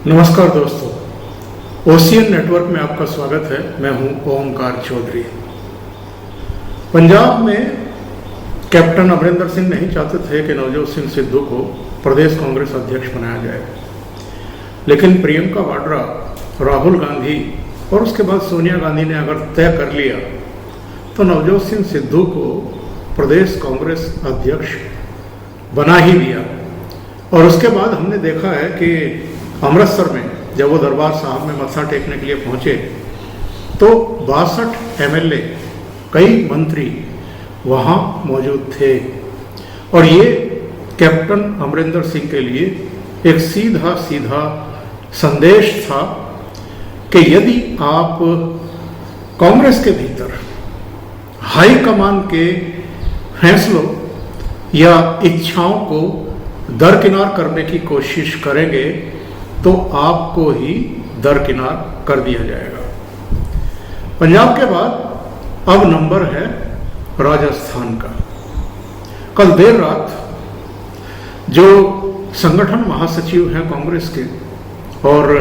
नमस्कार दोस्तों, ocean network में आपका स्वागत है। मैं हूं ओमकार चौधरी। पंजाब में कैप्टन अमरिंदर सिंह नहीं चाहते थे कि नवजोत सिंह सिद्धू को प्रदेश कांग्रेस अध्यक्ष बनाया जाए, लेकिन प्रियंका वाड्रा, राहुल गांधी और उसके बाद सोनिया गांधी ने अगर तय कर लिया तो नवजोत सिंह सिद्धू को प्रदेश कांग्रेस अध्यक्ष बना ही दिया। और उसके बाद हमने देखा है कि अमृतसर में जब वो दरबार साहब में मत्था टेकने के लिए पहुंचे तो 62 एमएलए, कई मंत्री वहां मौजूद थे। और ये कैप्टन अमरिंदर सिंह के लिए एक सीधा सीधा संदेश था कि यदि आप कांग्रेस के भीतर हाईकमान के फैसलों या इच्छाओं को दरकिनार करने की कोशिश करेंगे तो आपको ही दरकिनार कर दिया जाएगा। पंजाब के बाद अब नंबर है राजस्थान का। कल देर रात जो संगठन महासचिव हैं कांग्रेस के और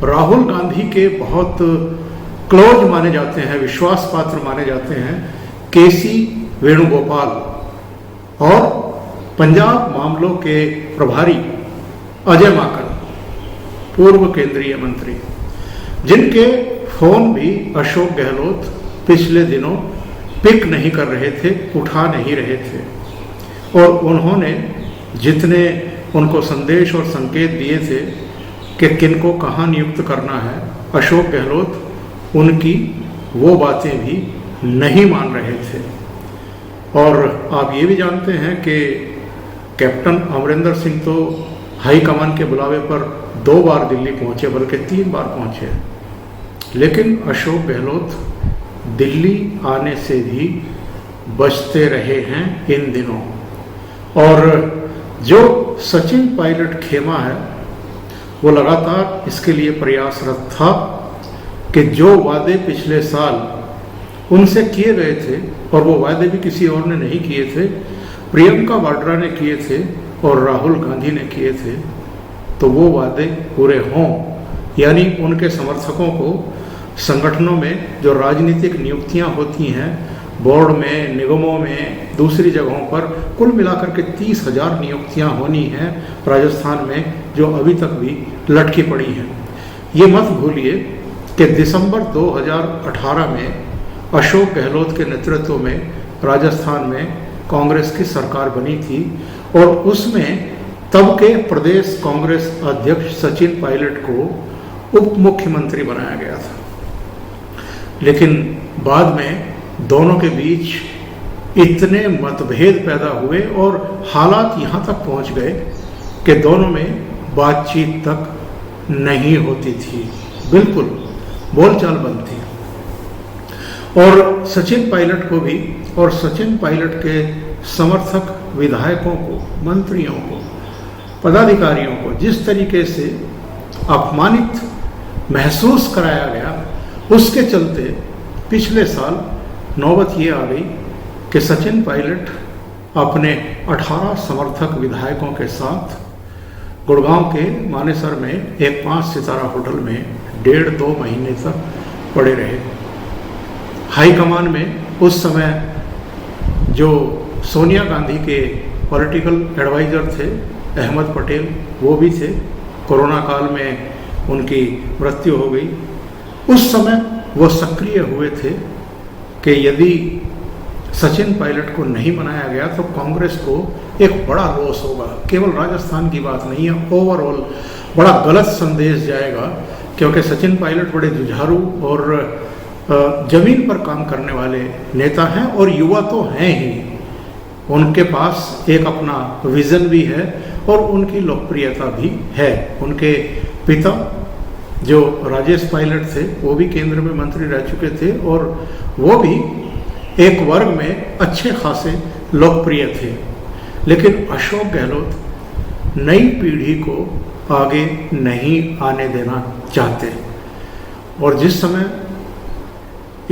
राहुल गांधी के बहुत क्लोज माने जाते हैं, विश्वास पात्र माने जाते हैं, केसी वेणुगोपाल और पंजाब मामलों के प्रभारी अजय माकन, पूर्व केंद्रीय मंत्री, जिनके फोन भी अशोक गहलोत पिछले दिनों पिक नहीं कर रहे थे, उठा नहीं रहे थे, और उन्होंने जितने उनको संदेश और संकेत दिए थे कि किनको कहाँ नियुक्त करना है, अशोक गहलोत उनकी वो बातें भी नहीं मान रहे थे। और आप ये भी जानते हैं कि कैप्टन अमरिंदर सिंह तो हाईकमान के बुलावे पर 2 बार दिल्ली पहुंचे, बल्कि 3 बार पहुंचे, लेकिन अशोक गहलोत दिल्ली आने से भी बचते रहे हैं इन दिनों। और जो सचिन पायलट खेमा है वो लगातार इसके लिए प्रयासरत था कि जो वादे पिछले साल उनसे किए गए थे, और वो वादे भी किसी और ने नहीं किए थे, प्रियंका वाड्रा ने किए थे और राहुल गांधी ने किए थे, तो वो वादे पूरे हों। यानी उनके समर्थकों को संगठनों में जो राजनीतिक नियुक्तियां होती हैं, बोर्ड में, निगमों में, दूसरी जगहों पर, कुल मिलाकर के 30,000 नियुक्तियां होनी हैं राजस्थान में, जो अभी तक भी लटकी पड़ी हैं। ये मत भूलिए कि दिसंबर 2018 में अशोक गहलोत के नेतृत्व में राजस्थान में कांग्रेस की सरकार बनी थी और उसमें तब के प्रदेश कांग्रेस अध्यक्ष सचिन पायलट को उप मुख्यमंत्री बनाया गया था। लेकिन बाद में दोनों के बीच इतने मतभेद पैदा हुए और हालात यहाँ तक पहुँच गए कि दोनों में बातचीत तक नहीं होती थी, बिल्कुल बोलचाल बंद थी। और सचिन पायलट को भी और सचिन पायलट के समर्थक विधायकों को, मंत्रियों को, पदाधिकारियों को जिस तरीके से अपमानित महसूस कराया गया, उसके चलते पिछले साल नौबत ये आ गई कि सचिन पायलट अपने 18 समर्थक विधायकों के साथ गुड़गांव के मानेसर में एक 5 सितारा होटल में 1.5-2 महीने तक पड़े रहे। हाईकमान में उस समय जो सोनिया गांधी के पॉलिटिकल एडवाइज़र थे, अहमद पटेल, वो भी थे। कोरोना काल में उनकी मृत्यु हो गई। उस समय वो सक्रिय हुए थे कि यदि सचिन पायलट को नहीं बनाया गया तो कांग्रेस को एक बड़ा लॉस होगा। केवल राजस्थान की बात नहीं है, ओवरऑल बड़ा गलत संदेश जाएगा, क्योंकि सचिन पायलट बड़े जुझारू और जमीन पर काम करने वाले नेता हैं और युवा तो हैं ही। उनके पास एक अपना विजन भी है और उनकी लोकप्रियता भी है। उनके पिता जो राजेश पायलट थे वो भी केंद्र में मंत्री रह चुके थे और वो भी एक वर्ग में अच्छे खासे लोकप्रिय थे। लेकिन अशोक गहलोत नई पीढ़ी को आगे नहीं आने देना चाहते, और जिस समय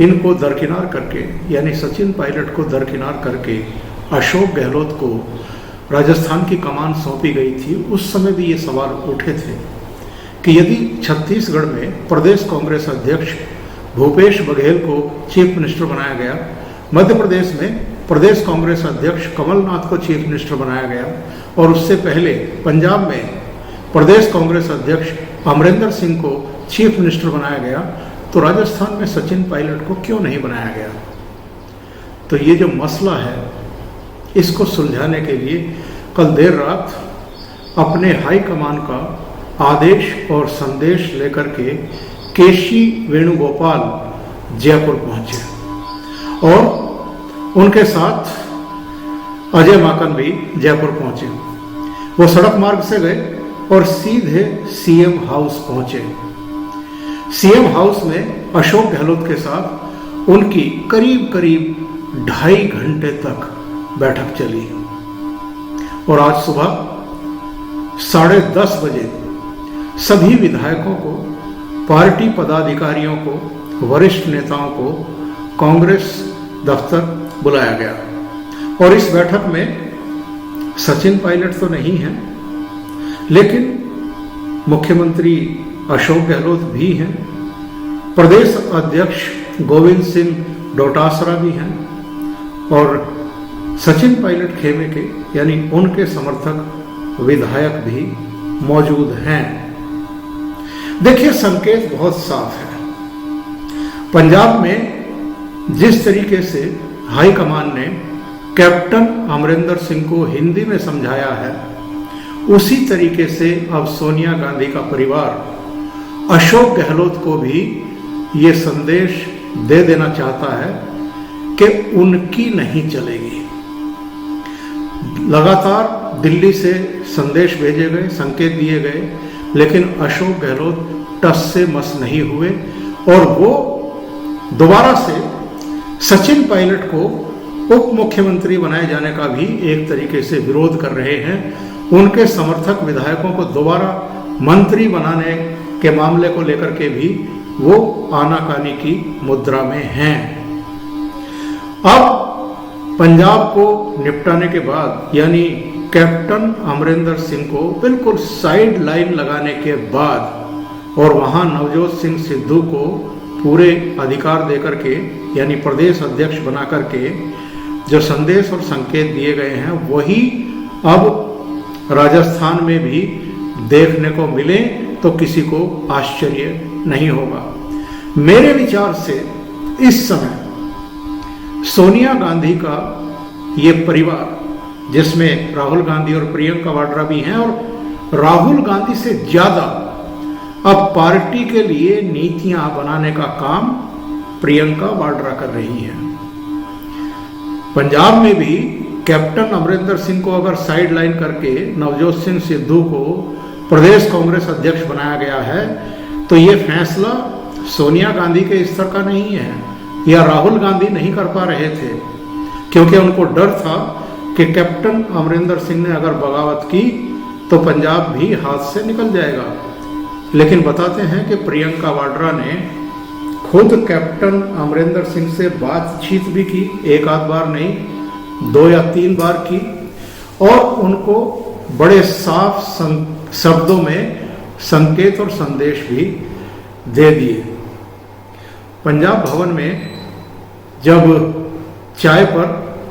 इनको दरकिनार करके, यानी सचिन पायलट को दरकिनार करके अशोक गहलोत को राजस्थान की कमान सौंपी गई थी, उस समय भी ये सवाल उठे थे कि यदि छत्तीसगढ़ में प्रदेश कांग्रेस अध्यक्ष भूपेश बघेल को चीफ मिनिस्टर बनाया गया, मध्य प्रदेश में प्रदेश कांग्रेस अध्यक्ष कमलनाथ को चीफ मिनिस्टर बनाया गया और उससे पहले पंजाब में प्रदेश कांग्रेस अध्यक्ष अमरिंदर सिंह को चीफ मिनिस्टर बनाया गया, तो राजस्थान में सचिन पायलट को क्यों नहीं बनाया गया? तो ये जो मसला है, इसको सुलझाने के लिए कल देर रात अपने हाईकमान का आदेश और संदेश लेकर के केसी वेणुगोपाल जयपुर पहुंचे और उनके साथ अजय माकन भी जयपुर पहुंचे। वो सड़क मार्ग से गए और सीधे सीएम हाउस पहुंचे। सीएम हाउस में अशोक गहलोत के साथ उनकी करीब करीब 2.5 घंटे तक बैठक चली और आज सुबह 10:30 बजे सभी विधायकों को, पार्टी पदाधिकारियों को, वरिष्ठ नेताओं को कांग्रेस दफ्तर बुलाया गया और इस बैठक में सचिन पायलट तो नहीं है, लेकिन मुख्यमंत्री अशोक गहलोत भी हैं, प्रदेश अध्यक्ष गोविंद सिंह डोटासरा भी हैं और सचिन पायलट खेमे के यानी उनके समर्थक विधायक भी मौजूद हैं। देखिए, संकेत बहुत साफ है। पंजाब में जिस तरीके से हाईकमान ने कैप्टन अमरिंदर सिंह को हिंदी में समझाया है, उसी तरीके से अब सोनिया गांधी का परिवार अशोक गहलोत को भी ये संदेश दे देना चाहता है कि उनकी नहीं चलेगी। लगातार दिल्ली से संदेश भेजे गए, संकेत दिए गए, लेकिन अशोक गहलोत टस से मस नहीं हुए और वो दोबारा से सचिन पायलट को उप मुख्यमंत्री बनाए जाने का भी एक तरीके से विरोध कर रहे हैं। उनके समर्थक विधायकों को दोबारा मंत्री बनाने के मामले को लेकर के भी वो आनाकानी की मुद्रा में हैं। अब पंजाब को निपटाने के बाद यानी कैप्टन अमरिंदर सिंह को बिल्कुल साइड लाइन लगाने के बाद और वहां नवजोत सिंह सिद्धू को पूरे अधिकार देकर के यानी प्रदेश अध्यक्ष बना करके जो संदेश और संकेत दिए गए हैं, वही अब राजस्थान में भी देखने को मिले तो किसी को आश्चर्य नहीं होगा। मेरे विचार से इस समय सोनिया गांधी का ये परिवार, जिसमें राहुल गांधी और प्रियंका वाड्रा भी हैं, और राहुल गांधी से ज्यादा अब पार्टी के लिए नीतियां बनाने का काम प्रियंका वाड्रा कर रही है। पंजाब में भी कैप्टन अमरिंदर सिंह को अगर साइड लाइन करके नवजोत सिंह सिद्धू को प्रदेश कांग्रेस अध्यक्ष बनाया गया है, तो ये फैसला सोनिया गांधी के स्तर का नहीं है या राहुल गांधी नहीं कर पा रहे थे, क्योंकि उनको डर था कि कैप्टन अमरिंदर सिंह ने अगर बगावत की तो पंजाब भी हाथ से निकल जाएगा। लेकिन बताते हैं कि प्रियंका वाड्रा ने खुद कैप्टन अमरिंदर सिंह से बातचीत भी की, एक आध बार नहीं, 2 या 3 बार की, और उनको बड़े साफ शब्दों में संकेत और संदेश भी दे दिए। पंजाब भवन में जब चाय पर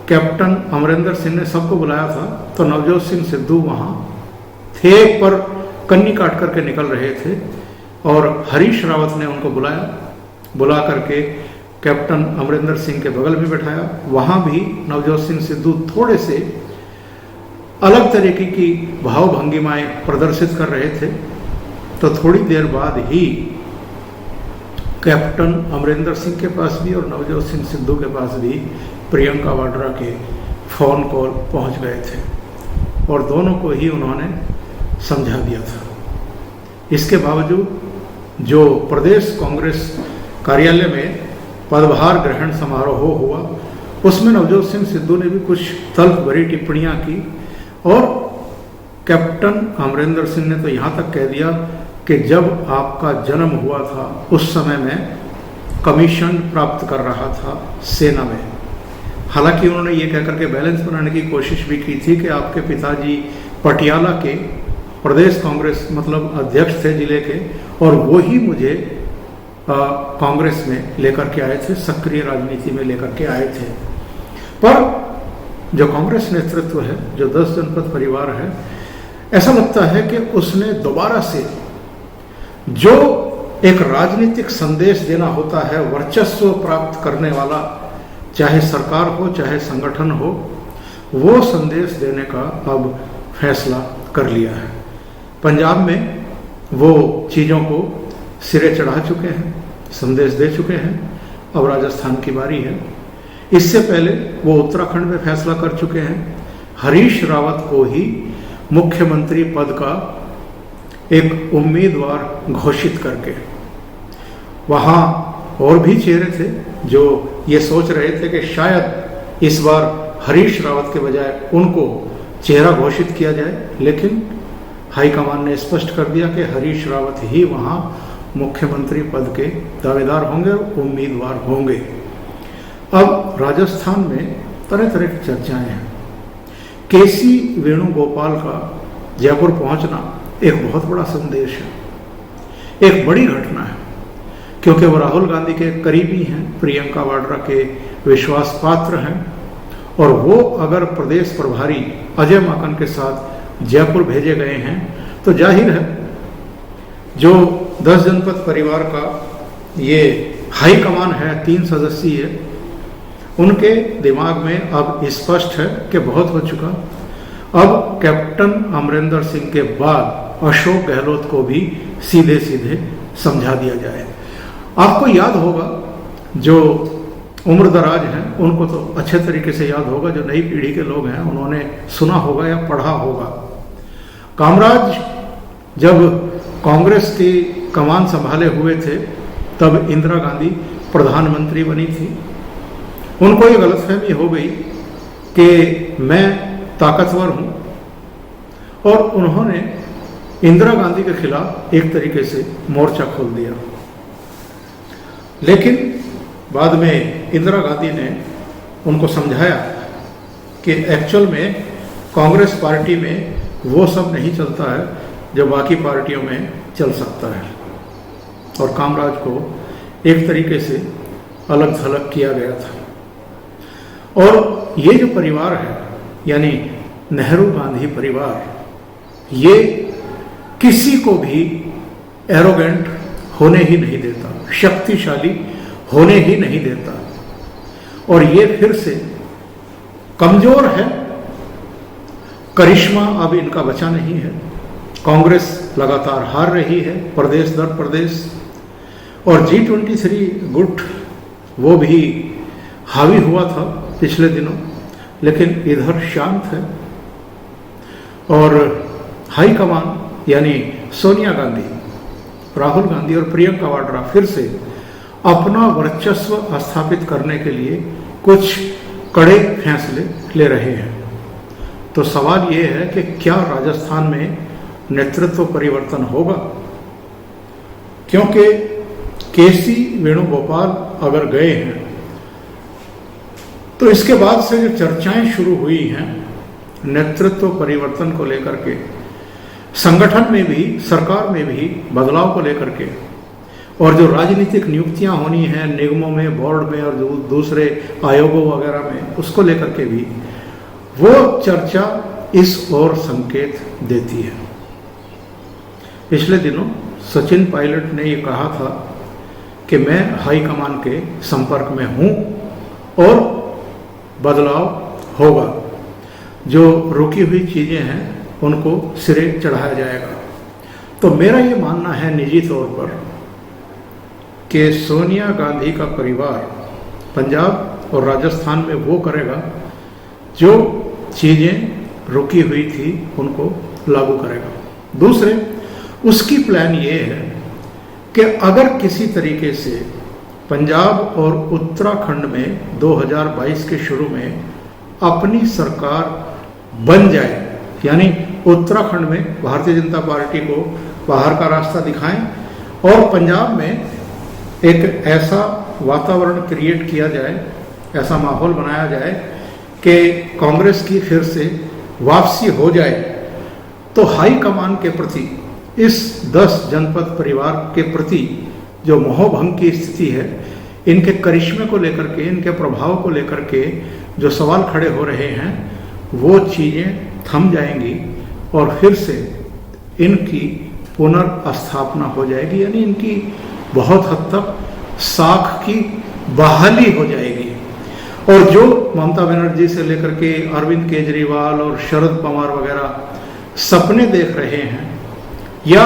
कैप्टन अमरिंदर सिंह ने सबको बुलाया था तो नवजोत सिंह सिद्धू वहां थे पर कन्नी काट करके निकल रहे थे और हरीश रावत ने उनको बुला करके कैप्टन अमरिंदर सिंह के बगल में बैठाया। वहां भी नवजोत सिंह सिद्धू थोड़े से अलग तरीके की भाव भंगिमाएं प्रदर्शित कर रहे थे। तो थोड़ी देर बाद ही कैप्टन अमरिंदर सिंह के पास भी और नवजोत सिंह सिद्धू के पास भी प्रियंका वाड्रा के फोन कॉल पहुंच गए थे और दोनों को ही उन्होंने समझा दिया था। इसके बावजूद जो प्रदेश कांग्रेस कार्यालय में पदभार ग्रहण समारोह हुआ, उसमें नवजोत सिंह सिद्धू ने भी कुछ तल्ख भरी टिप्पणियां की और कैप्टन अमरिंदर सिंह ने तो यहाँ तक कह दिया कि जब आपका जन्म हुआ था उस समय में कमीशन प्राप्त कर रहा था सेना में। हालांकि उन्होंने ये कह करके बैलेंस बनाने की कोशिश भी की थी कि आपके पिताजी पटियाला के प्रदेश कांग्रेस मतलब अध्यक्ष थे जिले के, और वो ही मुझे कांग्रेस में लेकर के आए थे, सक्रिय राजनीति में लेकर के आए थे। पर जो कांग्रेस नेतृत्व है, जो 10 जनपद परिवार है, ऐसा लगता है कि उसने दोबारा से जो एक राजनीतिक संदेश देना होता है, वर्चस्व प्राप्त करने वाला, चाहे सरकार हो चाहे संगठन हो, वो संदेश देने का अब फैसला कर लिया है। पंजाब में वो चीज़ों को सिरे चढ़ा चुके हैं, संदेश दे चुके हैं। अब राजस्थान की बारी है। इससे पहले वो उत्तराखंड में फैसला कर चुके हैं, हरीश रावत को ही मुख्यमंत्री पद का एक उम्मीदवार घोषित करके। वहाँ और भी चेहरे थे जो ये सोच रहे थे कि शायद इस बार हरीश रावत के बजाय उनको चेहरा घोषित किया जाए, लेकिन हाईकमान ने स्पष्ट कर दिया कि हरीश रावत ही वहाँ मुख्यमंत्री पद के दावेदार होंगे, उम्मीदवार होंगे। अब राजस्थान में तरह तरह की चर्चाएं हैं। केसी वेणुगोपाल का जयपुर पहुंचना एक बहुत बड़ा संदेश है, एक बड़ी घटना है, क्योंकि वो राहुल गांधी के करीबी हैं, प्रियंका वाड्रा के विश्वास पात्र हैं, और वो अगर प्रदेश प्रभारी अजय माकन के साथ जयपुर भेजे गए हैं तो जाहिर है जो 10 जनपद परिवार का ये हाईकमान है, 3 सदस्यीय, उनके दिमाग में अब स्पष्ट है कि बहुत हो चुका। अब कैप्टन अमरिंदर सिंह के बाद अशोक गहलोत को भी सीधे सीधे समझा दिया जाए। आपको याद होगा, जो उम्र दराज हैं उनको तो अच्छे तरीके से याद होगा, जो नई पीढ़ी के लोग हैं उन्होंने सुना होगा या पढ़ा होगा। कामराज जब कांग्रेस की कमान संभाले हुए थे तब इंदिरा गांधी प्रधानमंत्री बनी थी। उनको ये गलतफहमी हो गई कि मैं ताकतवर हूं, और उन्होंने इंदिरा गांधी के खिलाफ एक तरीके से मोर्चा खोल दिया। लेकिन बाद में इंदिरा गांधी ने उनको समझाया कि एक्चुअल में कांग्रेस पार्टी में वो सब नहीं चलता है जो बाकी पार्टियों में चल सकता है, और कामराज को एक तरीके से अलग थलग किया गया था। और ये जो परिवार है, यानी नेहरू गांधी परिवार, ये किसी को भी एरोगेंट होने ही नहीं देता, शक्तिशाली होने ही नहीं देता, और ये फिर से कमजोर है। करिश्मा अब इनका बचा नहीं है। कांग्रेस लगातार हार रही है प्रदेश दर प्रदेश, और G23 गुट वो भी हावी हुआ था पिछले दिनों, लेकिन इधर शांत है। और हाईकमान यानी सोनिया गांधी, राहुल गांधी और प्रियंका वाड्रा फिर से अपना वर्चस्व स्थापित करने के लिए कुछ कड़े फैसले ले रहे हैं। तो सवाल ये है कि क्या राजस्थान में नेतृत्व परिवर्तन होगा? क्योंकि केसी वेणुगोपाल अगर गए हैं तो इसके बाद से जो चर्चाएं शुरू हुई हैं नेतृत्व परिवर्तन को लेकर के, संगठन में भी सरकार में भी बदलाव को लेकर के, और जो राजनीतिक नियुक्तियां होनी हैं निगमों में, बोर्ड में और दूसरे आयोगों वगैरह में, उसको लेकर के भी वो चर्चा इस ओर संकेत देती है। पिछले दिनों सचिन पायलट ने ये कहा था कि मैं हाईकमान के संपर्क में हूं और बदलाव होगा, जो रुकी हुई चीजें हैं उनको सिरे चढ़ाया जाएगा। तो मेरा ये मानना है निजी तौर पर कि सोनिया गांधी का परिवार पंजाब और राजस्थान में वो करेगा जो चीजें रुकी हुई थी उनको लागू करेगा। दूसरे, उसकी प्लान ये है कि अगर किसी तरीके से पंजाब और उत्तराखंड में 2022 के शुरू में अपनी सरकार बन जाए, यानी उत्तराखंड में भारतीय जनता पार्टी को बाहर का रास्ता दिखाएं और पंजाब में एक ऐसा वातावरण क्रिएट किया जाए, ऐसा माहौल बनाया जाए कि कांग्रेस की फिर से वापसी हो जाए, तो हाई कमान के प्रति, इस 10 जनपद परिवार के प्रति जो मोहभंग की स्थिति है, इनके करिश्मे को लेकर के, इनके प्रभाव को लेकर के जो सवाल खड़े हो रहे हैं, वो चीज़ें थम जाएंगी और फिर से इनकी पुनर्स्थापना हो जाएगी, यानी इनकी बहुत हद तक साख की बहाली हो जाएगी। और जो ममता बनर्जी से लेकर के अरविंद केजरीवाल और शरद पवार वगैरह सपने देख रहे हैं, या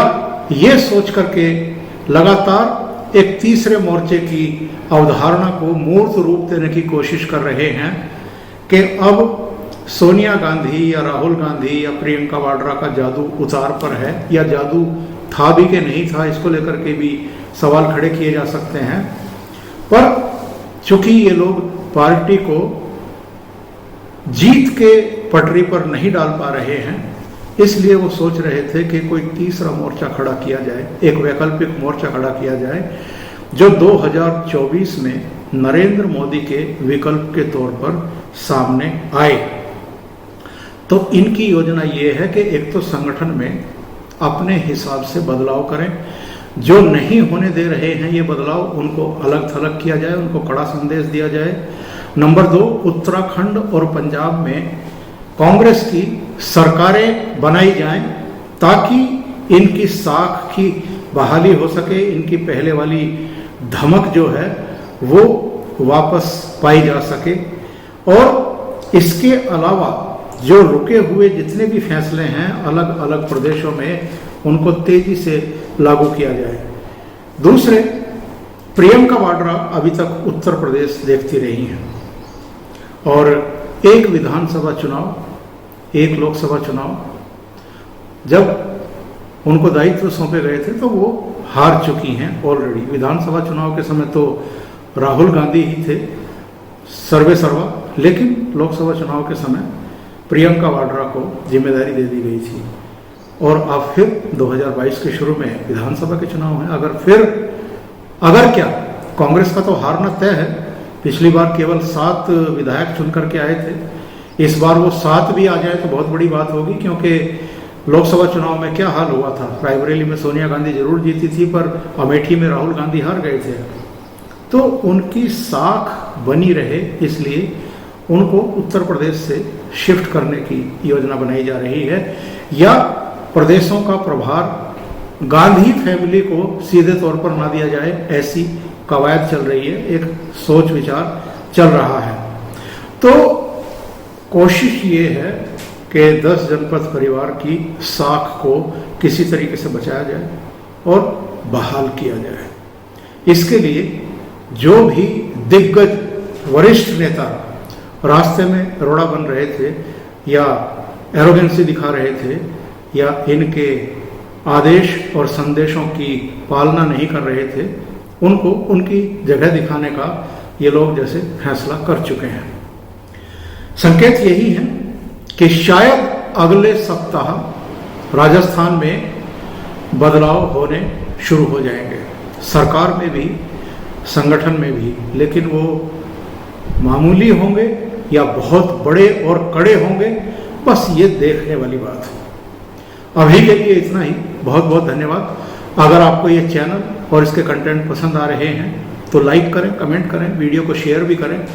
ये सोच करके लगातार एक तीसरे मोर्चे की अवधारणा को मूर्त रूप देने की कोशिश कर रहे हैं कि अब सोनिया गांधी या राहुल गांधी या प्रियंका वाड्रा का जादू उतार पर है, या जादू था भी कि नहीं था, इसको लेकर के भी सवाल खड़े किए जा सकते हैं। पर चूंकि ये लोग पार्टी को जीत के पटरी पर नहीं डाल पा रहे हैं, इसलिए वो सोच रहे थे कि कोई तीसरा मोर्चा खड़ा किया जाए, एक वैकल्पिक मोर्चा खड़ा किया जाए, जो 2024 में नरेंद्र मोदी के विकल्प के तौर पर सामने आए। तो इनकी योजना ये है कि एक तो संगठन में अपने हिसाब से बदलाव करें, जो नहीं होने दे रहे हैं ये बदलाव, उनको अलग थलग किया जाए, उनको कड़ा संदेश दिया जाए। नंबर 2, उत्तराखंड और पंजाब में कांग्रेस की सरकारें बनाई जाएं, ताकि इनकी साख की बहाली हो सके, इनकी पहले वाली धमक जो है वो वापस पाई जा सके। और इसके अलावा जो रुके हुए जितने भी फैसले हैं अलग अलग प्रदेशों में, उनको तेजी से लागू किया जाए। दूसरे, प्रियंका वाड्रा अभी तक उत्तर प्रदेश देखती रही हैं, और एक विधानसभा चुनाव, एक लोकसभा चुनाव जब उनको दायित्व सौंपे गए थे तो वो हार चुकी हैं ऑलरेडी। विधानसभा चुनाव के समय तो राहुल गांधी ही थे सर्वे सर्वा, लेकिन लोकसभा चुनाव के समय प्रियंका वाड्रा को जिम्मेदारी दे दी गई थी। और अब फिर 2022 के शुरू में विधानसभा के चुनाव हैं। अगर क्या, कांग्रेस का तो हारना तय है। पिछली बार केवल 7 विधायक चुन करके आए थे, इस बार वो 7 भी आ जाए तो बहुत बड़ी बात होगी, क्योंकि लोकसभा चुनाव में क्या हाल हुआ था, रायबरेली में सोनिया गांधी जरूर जीती थी, पर अमेठी में राहुल गांधी हार गए थे। तो उनकी साख बनी रहे, इसलिए उनको उत्तर प्रदेश से शिफ्ट करने की योजना बनाई जा रही है, या प्रदेशों का प्रभार गांधी फैमिली को सीधे तौर पर ना दिया जाए, ऐसी कवायद चल रही है, एक सोच विचार चल रहा है। तो कोशिश ये है कि 10 जनपद परिवार की साख को किसी तरीके से बचाया जाए और बहाल किया जाए। इसके लिए जो भी दिग्गज वरिष्ठ नेता रास्ते में रोड़ा बन रहे थे, या एरोगेंसी दिखा रहे थे, या इनके आदेश और संदेशों की पालना नहीं कर रहे थे, उनको उनकी जगह दिखाने का ये लोग जैसे फैसला कर चुके हैं। संकेत यही है कि शायद अगले सप्ताह राजस्थान में बदलाव होने शुरू हो जाएंगे, सरकार में भी, संगठन में भी, लेकिन वो मामूली होंगे या बहुत बड़े और कड़े होंगे, बस ये देखने वाली बात है। अभी के लिए इतना ही। बहुत बहुत धन्यवाद। अगर आपको ये चैनल और इसके कंटेंट पसंद आ रहे हैं तो लाइक करें, कमेंट करें, वीडियो को शेयर भी करें।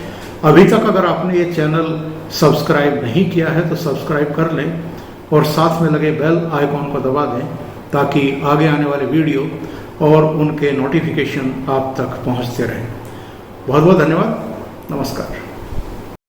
अभी तक अगर आपने ये चैनल सब्सक्राइब नहीं किया है तो सब्सक्राइब कर लें और साथ में लगे बेल आइकॉन को दबा दें, ताकि आगे आने वाले वीडियो और उनके नोटिफिकेशन आप तक पहुंचते रहें। बहुत बहुत धन्यवाद। नमस्कार।